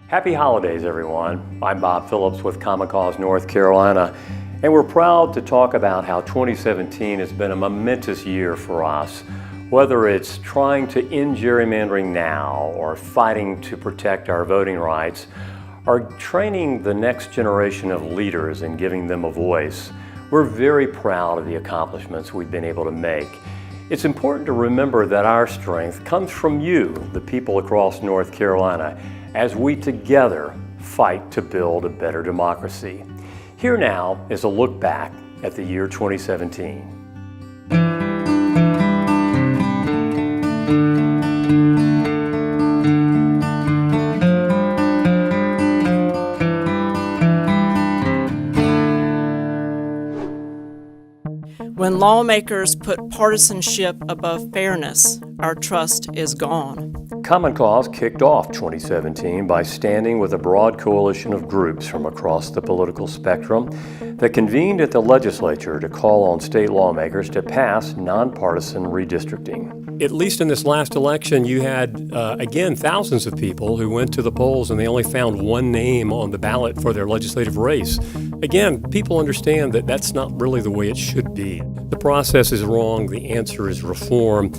Happy holidays, everyone. I'm Bob Phillips with Common Cause North Carolina, and we're proud to talk about how 2017 has been a momentous year for us. Whether it's trying to end gerrymandering now, or fighting to protect our voting rights, or training the next generation of leaders and giving them a voice, we're very proud of the accomplishments we've been able to make. It's important to remember that our strength comes from you, the people across North Carolina, as we together fight to build a better democracy. Here now is a look back at the year 2017. When lawmakers put partisanship above fairness, our trust is gone. Common Cause kicked off 2017 by standing with a broad coalition of groups from across the political spectrum that convened at the legislature to call on state lawmakers to pass nonpartisan redistricting. At least in this last election, you had, again, thousands of people who went to the polls and they only found one name on the ballot for their legislative race. Again, people understand that that's not really the way it should be. The process is wrong. The answer is reform.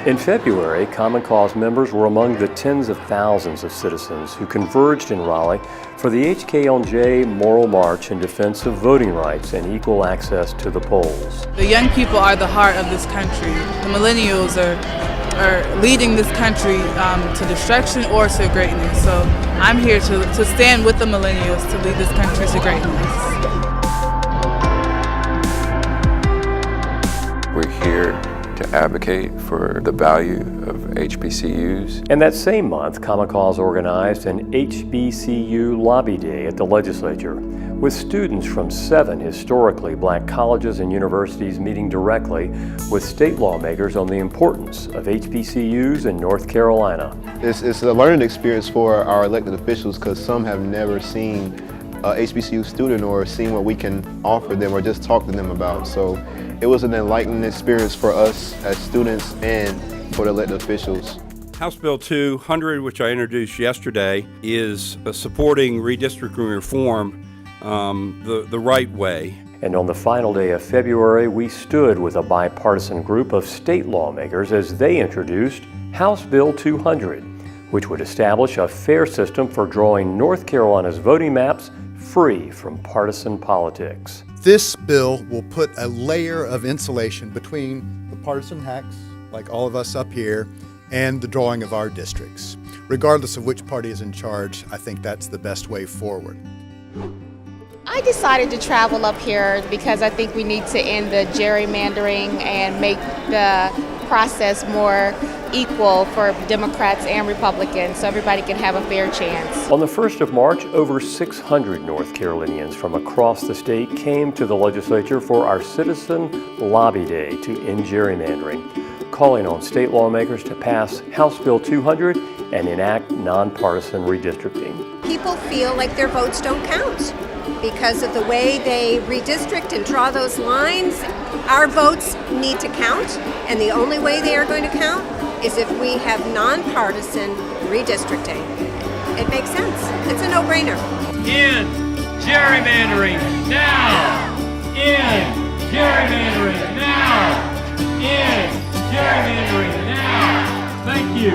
In February, Common Cause members were among the tens of thousands of citizens who converged in Raleigh for the HK&J Moral March in defense of voting rights and equal access to the polls. The young people are the heart of this country. The millennials are leading this country to destruction or to greatness. So I'm here to stand with the millennials to lead this country to greatness. We're here to advocate for the value of HBCUs. And that same month, Common Cause organized an HBCU Lobby Day at the legislature, with students from 7 historically black colleges and universities meeting directly with state lawmakers on the importance of HBCUs in North Carolina. It's a learning experience for our elected officials because some have never seen a HBCU student or seen what we can offer them or just talk to them about. So it was an enlightening experience for us as students and for the elected officials. House Bill 200, which I introduced yesterday, is supporting redistricting reform the right way. And on the final day of February, we stood with a bipartisan group of state lawmakers as they introduced House Bill 200, which would establish a fair system for drawing North Carolina's voting maps free from partisan politics. This bill will put a layer of insulation between the partisan hacks, like all of us up here, and the drawing of our districts. Regardless of which party is in charge, I think that's the best way forward. I decided to travel up here because I think we need to end the gerrymandering and make the process more equal for Democrats and Republicans so everybody can have a fair chance. On the 1st of March, over 600 North Carolinians from across the state came to the legislature for our Citizen Lobby Day to end gerrymandering, calling on state lawmakers to pass House Bill 200 and enact nonpartisan redistricting. People feel like their votes don't count because of the way they redistrict and draw those lines. Our votes need to count, and the only way they are going to count is if we have nonpartisan redistricting. It makes sense. It's a no-brainer. End gerrymandering now! End gerrymandering now! End gerrymandering now! Thank you.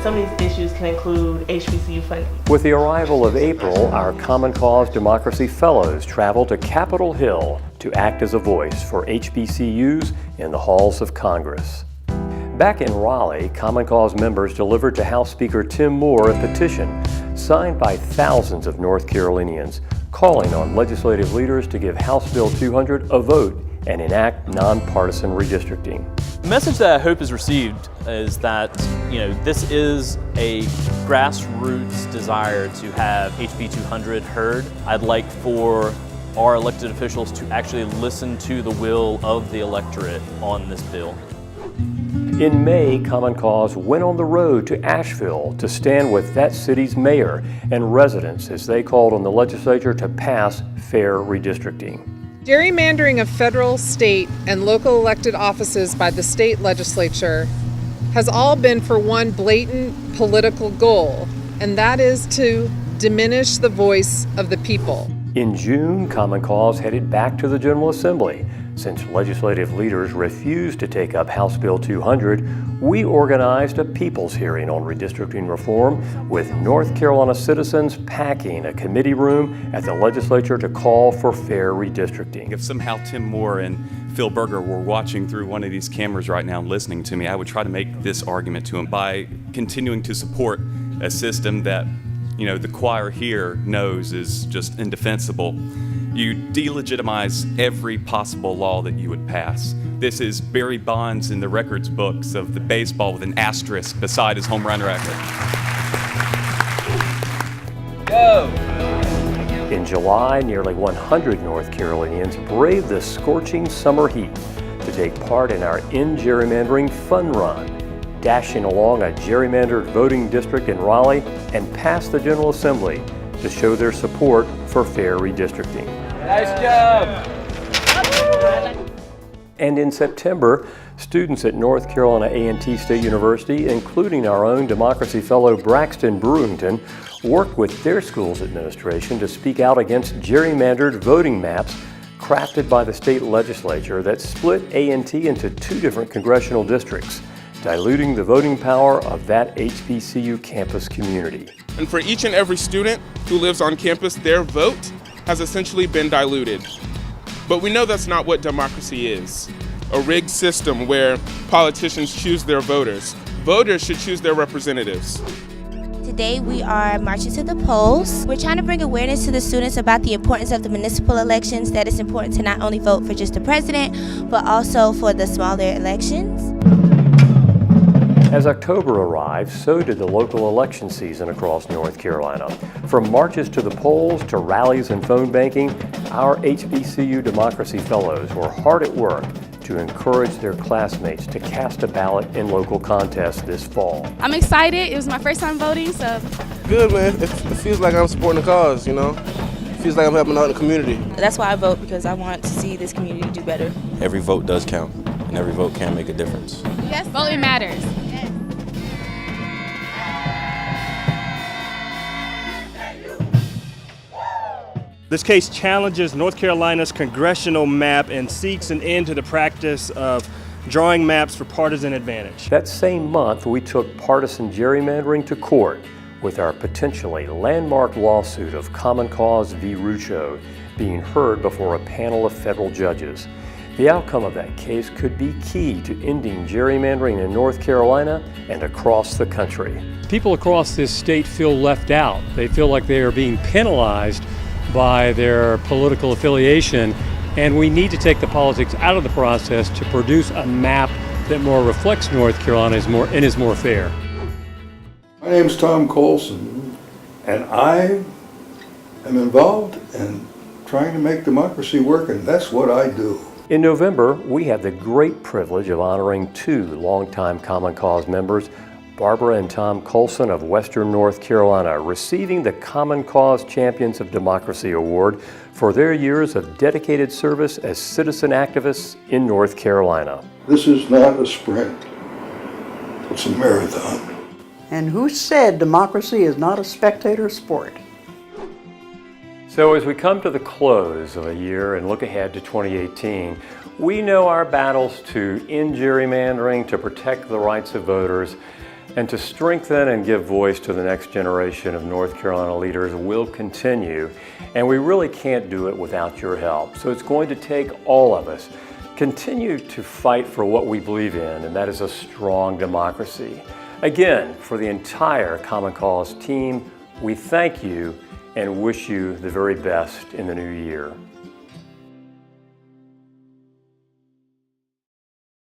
Some of these issues can include HBCU funding. With the arrival of April, our Common Cause Democracy Fellows travel to Capitol Hill to act as a voice for HBCUs in the halls of Congress. Back in Raleigh, Common Cause members delivered to House Speaker Tim Moore a petition signed by thousands of North Carolinians calling on legislative leaders to give House Bill 200 a vote and enact nonpartisan redistricting. The message that I hope is received is that, this is a grassroots desire to have HB 200 heard. I'd like for our elected officials to actually listen to the will of the electorate on this bill. In May, Common Cause went on the road to Asheville to stand with that city's mayor and residents as they called on the legislature to pass fair redistricting. Gerrymandering of federal, state, and local elected offices by the state legislature has all been for one blatant political goal, and that is to diminish the voice of the people. In June, Common Cause headed back to the General Assembly. Since legislative leaders refused to take up House Bill 200, we organized a people's hearing on redistricting reform with North Carolina citizens packing a committee room at the legislature to call for fair redistricting. If somehow Tim Moore and Phil Berger were watching through one of these cameras right now and listening to me, I would try to make this argument to him by continuing to support a system that, you know, the choir here knows is just indefensible. You delegitimize every possible law that you would pass. This is Barry Bonds in the records books of the baseball with an asterisk beside his home run record. Go! In July, nearly 100 North Carolinians braved the scorching summer heat to take part in our End Gerrymandering Fun Run, dashing along a gerrymandered voting district in Raleigh and past the General Assembly to show their support for fair redistricting. Nice job! And in September, students at North Carolina A&T State University, including our own Democracy Fellow Braxton Brewington, worked with their school's administration to speak out against gerrymandered voting maps crafted by the state legislature that split A&T into two different congressional districts, diluting the voting power of that HBCU campus community. And for each and every student who lives on campus, their vote has essentially been diluted. But we know that's not what democracy is. A rigged system where politicians choose their voters. Voters should choose their representatives. Today we are marching to the polls. We're trying to bring awareness to the students about the importance of the municipal elections, that it's important to not only vote for just the president, but also for the smaller elections. As October arrived, so did the local election season across North Carolina. From marches to the polls to rallies and phone banking, our HBCU Democracy Fellows were hard at work to encourage their classmates to cast a ballot in local contests this fall. I'm excited. It was my first time voting, so. Good, man. It feels like I'm supporting the cause, you know? It feels like I'm helping out the community. That's why I vote, because I want to see this community do better. Every vote does count, and every vote can make a difference. Yes, voting matters. This case challenges North Carolina's congressional map and seeks an end to the practice of drawing maps for partisan advantage. That same month, we took partisan gerrymandering to court with our potentially landmark lawsuit of Common Cause v. Rucho being heard before a panel of federal judges. The outcome of that case could be key to ending gerrymandering in North Carolina and across the country. People across this state feel left out. They feel like they are being penalized by their political affiliation, and we need to take the politics out of the process to produce a map that more reflects North Carolina and is more fair. My name is Tom Colson, and I am involved in trying to make democracy work, and that's what I do. In November, we had the great privilege of honoring two longtime Common Cause members, Barbara and Tom Colson of Western North Carolina, receiving the Common Cause Champions of Democracy Award for their years of dedicated service as citizen activists in North Carolina. This is not a sprint, it's a marathon. And who said democracy is not a spectator sport? So as we come to the close of a year and look ahead to 2018, we know our battles to end gerrymandering, to protect the rights of voters, and to strengthen and give voice to the next generation of North Carolina leaders will continue, and we really can't do it without your help. So it's going to take all of us. Continue to fight for what we believe in, and that is a strong democracy. Again, for the entire Common Cause team, we thank you and wish you the very best in the new year.